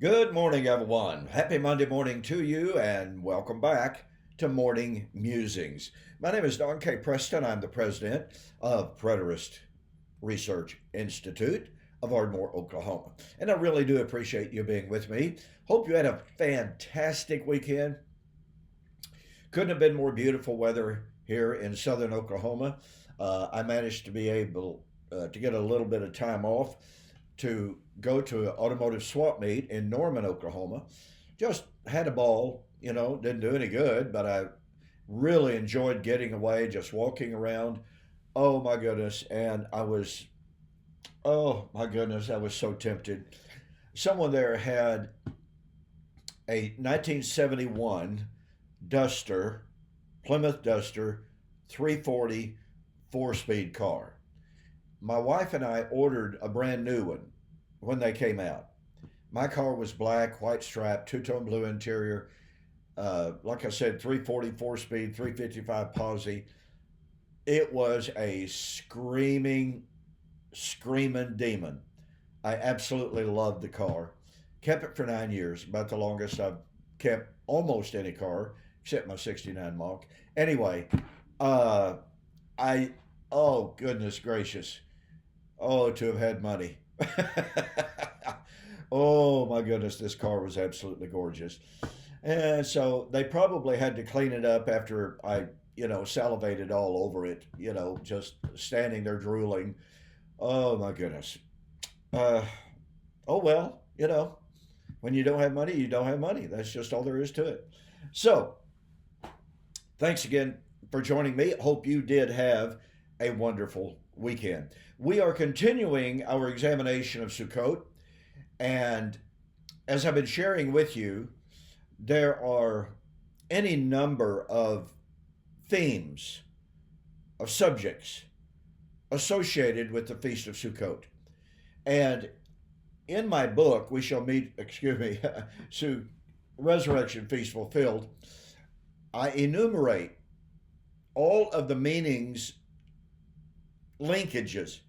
Good morning, everyone. Happy Monday morning to you, and welcome back to Morning Musings. My name is Don K. Preston. I'm the president of Preterist Research Institute of Ardmore, Oklahoma. And I really do appreciate you being with me. Hope you had a fantastic weekend. Couldn't have been more beautiful weather here in southern Oklahoma. I managed to be able to get a little bit of time off to go to an automotive swap meet in Norman, Oklahoma. Just had a ball, didn't do any good, but I really enjoyed getting away, just walking around. Oh my goodness. And oh my goodness, I was so tempted. Someone there had a 1971 Duster, Plymouth Duster 340 4-speed car. My wife and I ordered a brand new one when they came out. My car was black, white stripe, two-tone blue interior. Like I said, 344 speed, 355 posi. It was a screaming demon. I absolutely loved the car. Kept it for 9 years, about the longest I've kept almost any car, except my '69 Mach. Anyway, uh, I, oh goodness gracious. Oh, to have had money. Oh my goodness, this car was absolutely gorgeous. And so they probably had to clean it up after I, salivated all over it, just standing there drooling. Oh my goodness. Uh, oh well, when you don't have money, you don't have money. That's just all there is to it. So, thanks again for joining me. Hope you did have a wonderful weekend. We are continuing our examination of Sukkot, and as I've been sharing with you, there are any number of themes, of subjects associated with the Feast of Sukkot. And in my book, We Shall Meet, Resurrection Feast Fulfilled, I enumerate all of the meanings, linkages,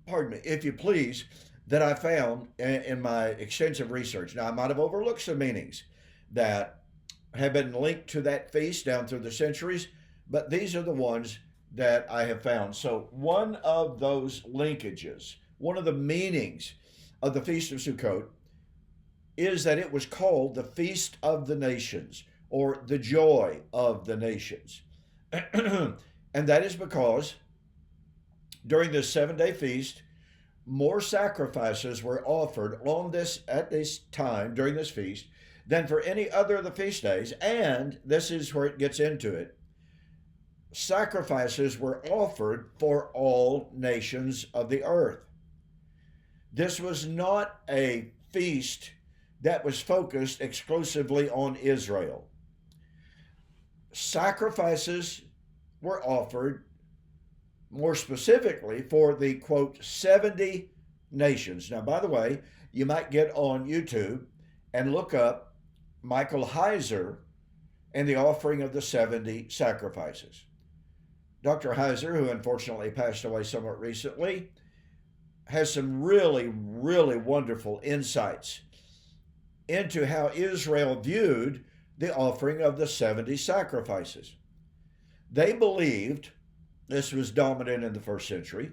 pardon me, if you please, that I found in my extensive research. Now, I might have overlooked some meanings that have been linked to that feast down through the centuries, but these are the ones that I have found. So, one of those linkages, one of the meanings of the Feast of Sukkot is that it was called the Feast of the Nations or the Joy of the Nations. And that is because during this 7-day feast, more sacrifices were offered at this time during this feast than for any other of the feast days. And this is where it gets into it. Sacrifices were offered for all nations of the earth. This was not a feast that was focused exclusively on Israel. Sacrifices were offered more specifically for the quote 70 nations. Now, by the way, you might get on YouTube and look up Michael Heiser and the offering of the 70 sacrifices. Dr. Heiser, who unfortunately passed away somewhat recently, has some really wonderful insights into how Israel viewed the offering of the 70 sacrifices. They believed, this was dominant in the first century,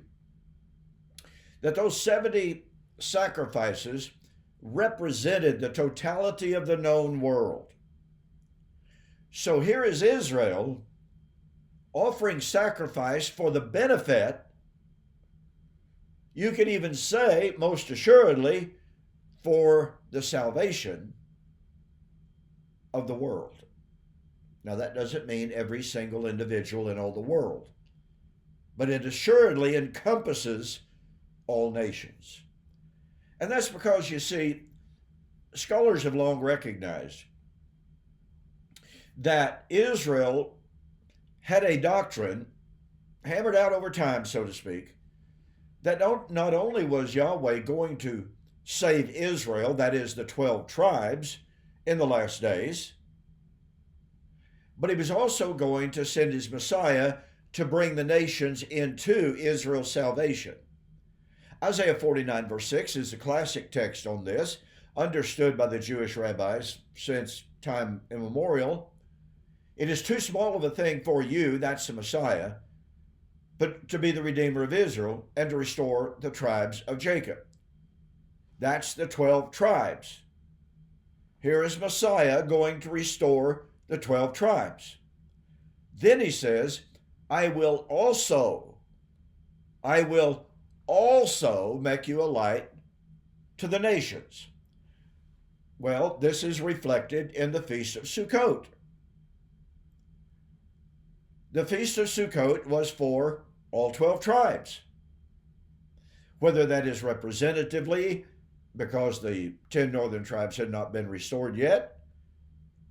that those 70 sacrifices represented the totality of the known world. So here is Israel offering sacrifice for the benefit, you could even say, most assuredly, for the salvation of the world. Now, that doesn't mean every single individual in all the world, but it assuredly encompasses all nations. And that's because, you see, scholars have long recognized that Israel had a doctrine, hammered out over time, so to speak, that not only was Yahweh going to save Israel, that is the 12 tribes, in the last days, but he was also going to send his Messiah to bring the nations into Israel's salvation. Isaiah 49 verse 6 is the classic text on this. understood by the Jewish rabbis since time immemorial. It is too small of a thing for you, that's the Messiah, but to be the Redeemer of Israel and to restore the tribes of Jacob. That's the 12 tribes. Here is Messiah going to restore the 12 tribes. Then he says, I will also make you a light to the nations. Well, this is reflected in the Feast of Sukkot. The Feast of Sukkot was for all 12 tribes. Whether that is representatively because the 10 northern tribes had not been restored yet,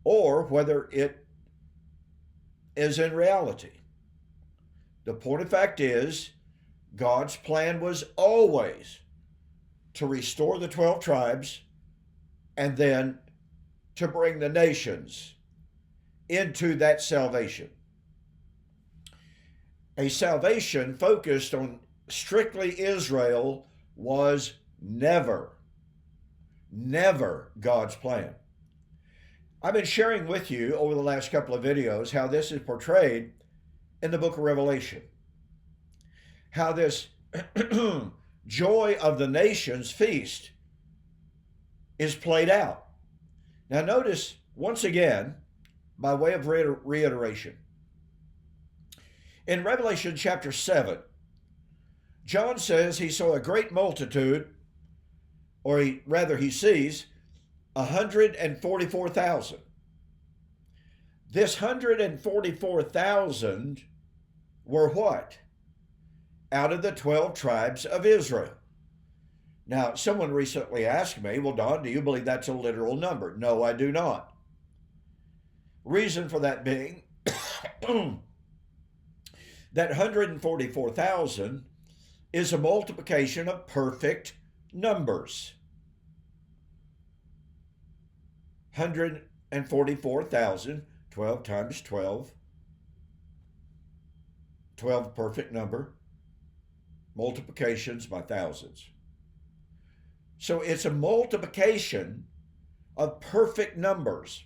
or whether it is in reality. The point of fact is, God's plan was always to restore the 12 tribes and then to bring the nations into that salvation. A salvation focused on strictly Israel was never God's plan. I've been sharing with you over the last couple of videos how this is portrayed in the book of Revelation. How this joy of the nations feast is played out. Now notice, once again, by way of reiteration, in Revelation chapter 7, John says he saw a great multitude, or he sees 144,000. This 144,000 were what? Out of the 12 tribes of Israel. Now, someone recently asked me, well, Don, do you believe that's a literal number? No, I do not. Reason for that being that 144,000 is a multiplication of perfect numbers. 144,000, 12 times 12, 12 perfect number, multiplications by thousands. So it's a multiplication of perfect numbers.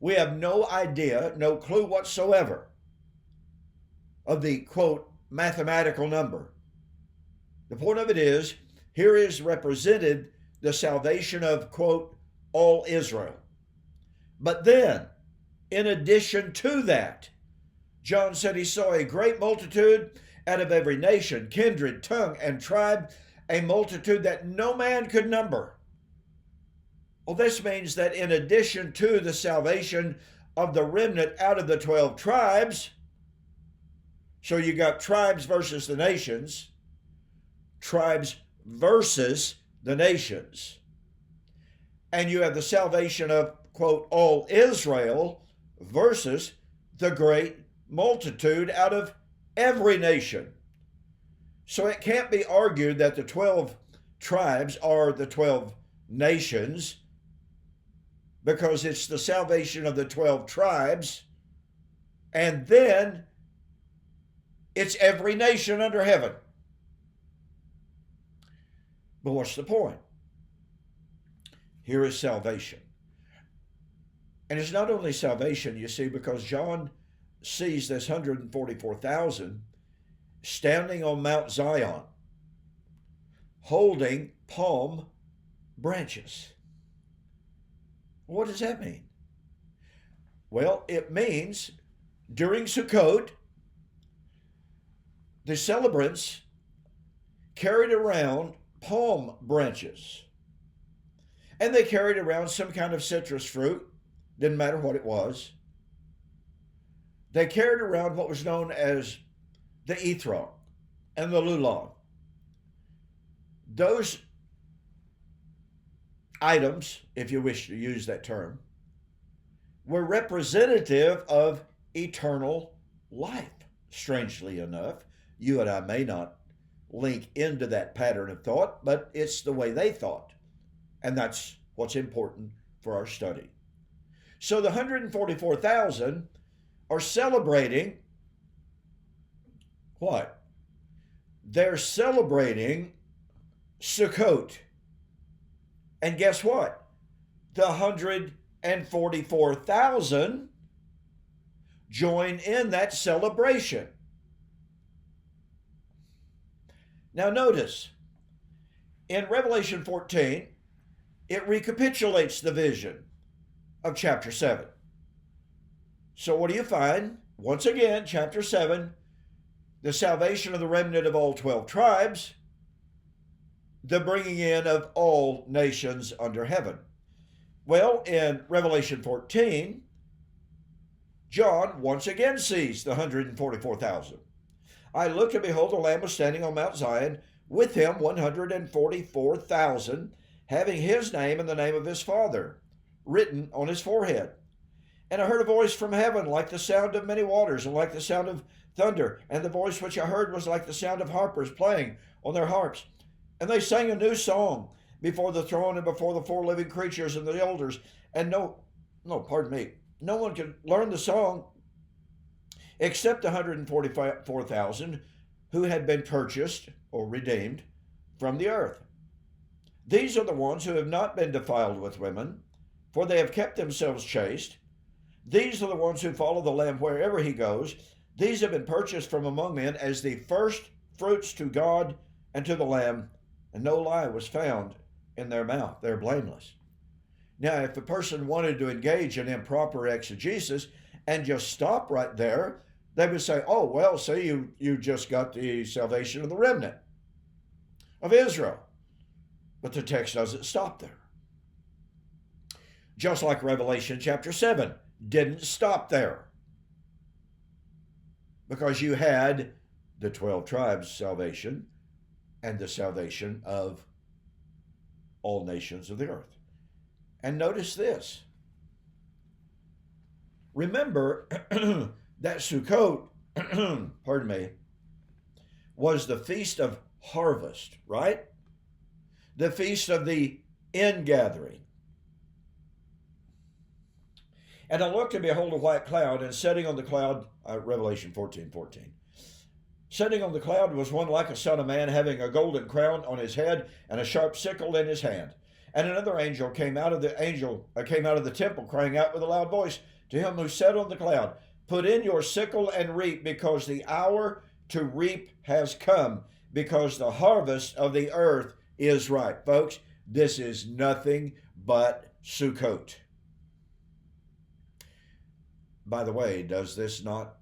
We have no idea, no clue whatsoever of the, quote, mathematical number. The point of it is, here is represented the salvation of, quote, all Israel. But then, in addition to that, John said he saw a great multitude out of every nation, kindred, tongue, and tribe, a multitude that no man could number. Well, this means that in addition to the salvation of the remnant out of the 12 tribes, so you got tribes versus the nations, tribes versus the nations, and you have the salvation of, quote, all Israel versus the great multitude out of every nation. So it can't be argued that the 12 tribes are the 12 nations, because it's the salvation of the 12 tribes, and then it's every nation under heaven. But what's the point? Here is salvation. And it's not only salvation, you see, because John sees this 144,000 standing on Mount Zion, holding palm branches. What does that mean? Well, it means during Sukkot, the celebrants carried around palm branches. And they carried around some kind of citrus fruit, didn't matter what it was. They carried around what was known as the Ethrog and the Lulon. Those items, if you wish to use that term, were representative of eternal life. Strangely enough, you and I may not link into that pattern of thought, but it's the way they thought. And that's what's important for our study. So the 144,000 are celebrating what? They're celebrating Sukkot. And guess what? The 144,000 join in that celebration. Now notice, in Revelation 14, it recapitulates the vision of chapter 7. So what do you find? Once again, chapter 7, the salvation of the remnant of all 12 tribes, the bringing in of all nations under heaven. Well, in Revelation 14, John once again sees the 144,000. I looked, and behold, a Lamb was standing on Mount Zion, with him 144,000, having his name and the name of his Father written on his forehead. And I heard a voice from heaven like the sound of many waters, and like the sound of thunder. And the voice which I heard was like the sound of harpers playing on their harps. And they sang a new song before the throne and before the four living creatures and the elders. And no one could learn the song except the 144,000 who had been purchased or redeemed from the earth. These are the ones who have not been defiled with women, for they have kept themselves chaste. These are the ones who follow the Lamb wherever he goes. These have been purchased from among men as the first fruits to God and to the Lamb, and no lie was found in their mouth. They're blameless. Now, if a person wanted to engage in improper exegesis and just stop right there, they would say, oh, well, see, you just got the salvation of the remnant of Israel. But the text doesn't stop there. Just like Revelation chapter 7 didn't stop there, because you had the 12 tribes salvation and the salvation of all nations of the earth. And notice this. Remember that Sukkot, was the feast of harvest, right? The feast of the ingathering. And I looked, and behold, a white cloud, and sitting on the cloud, Revelation 14:14. Sitting on the cloud was one like a son of man, having a golden crown on his head and a sharp sickle in his hand. And another angel came out of the temple, crying out with a loud voice to him who sat on the cloud, put in your sickle and reap, because the hour to reap has come, because the harvest of the earth is ripe. Folks, this is nothing but Sukkot. By the way, does this not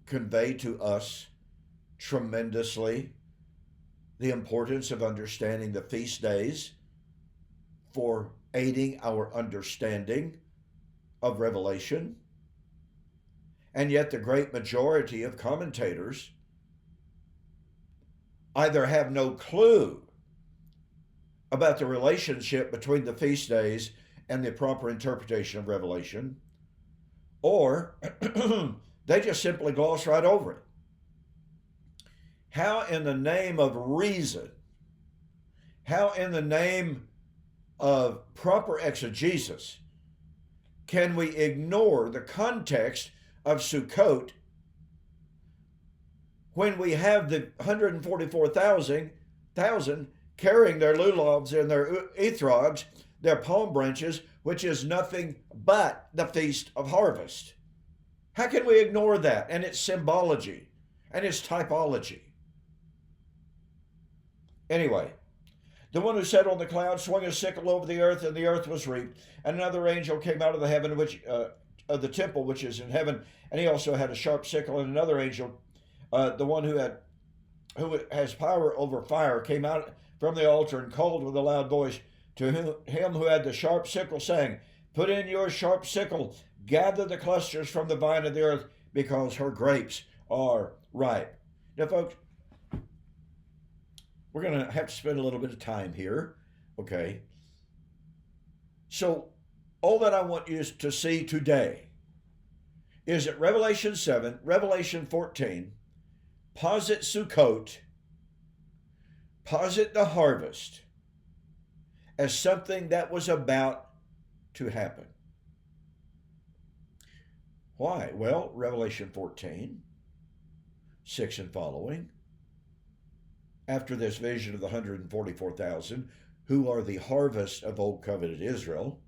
convey to us tremendously the importance of understanding the feast days for aiding our understanding of Revelation? And yet the great majority of commentators either have no clue about the relationship between the feast days and the proper interpretation of Revelation, or they just simply gloss right over it. How in the name of reason, how in the name of proper exegesis can we ignore the context of Sukkot when we have the 144,000 carrying their lulavs and their ethrogs, their palm branches, which is nothing but the Feast of Harvest? How can we ignore that and its symbology and its typology? Anyway, the one who sat on the cloud swung a sickle over the earth, and the earth was reaped. And another angel came out of the heaven, of the temple which is in heaven, and he also had a sharp sickle. And another angel, the one who has power over fire, came out from the altar and called with a loud voice to him who had the sharp sickle, saying, put in your sharp sickle, gather the clusters from the vine of the earth, because her grapes are ripe. Now, folks, we're going to have to spend a little bit of time here, okay? So all that I want you to see today is that Revelation 7, Revelation 14, posit Sukkot, posit the harvest as something that was about to happen. Why? Well, Revelation 14, 6 and following, after this vision of the 144,000 who are the harvest of Old Covenant Israel.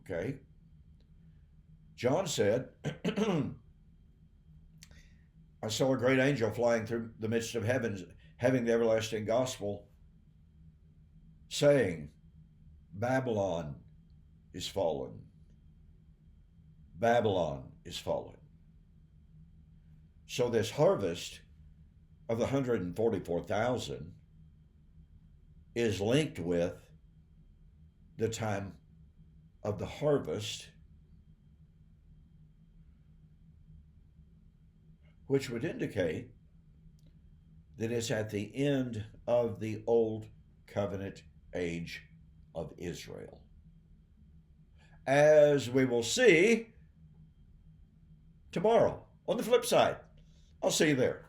Okay. John said, I saw a great angel flying through the midst of heavens, having the everlasting gospel, saying, Babylon is fallen. Babylon is fallen. So this harvest of the 144,000 is linked with the time of the harvest, which would indicate that it's at the end of the Old Covenant age of Israel. As we will see tomorrow on the flip side. I'll see you there.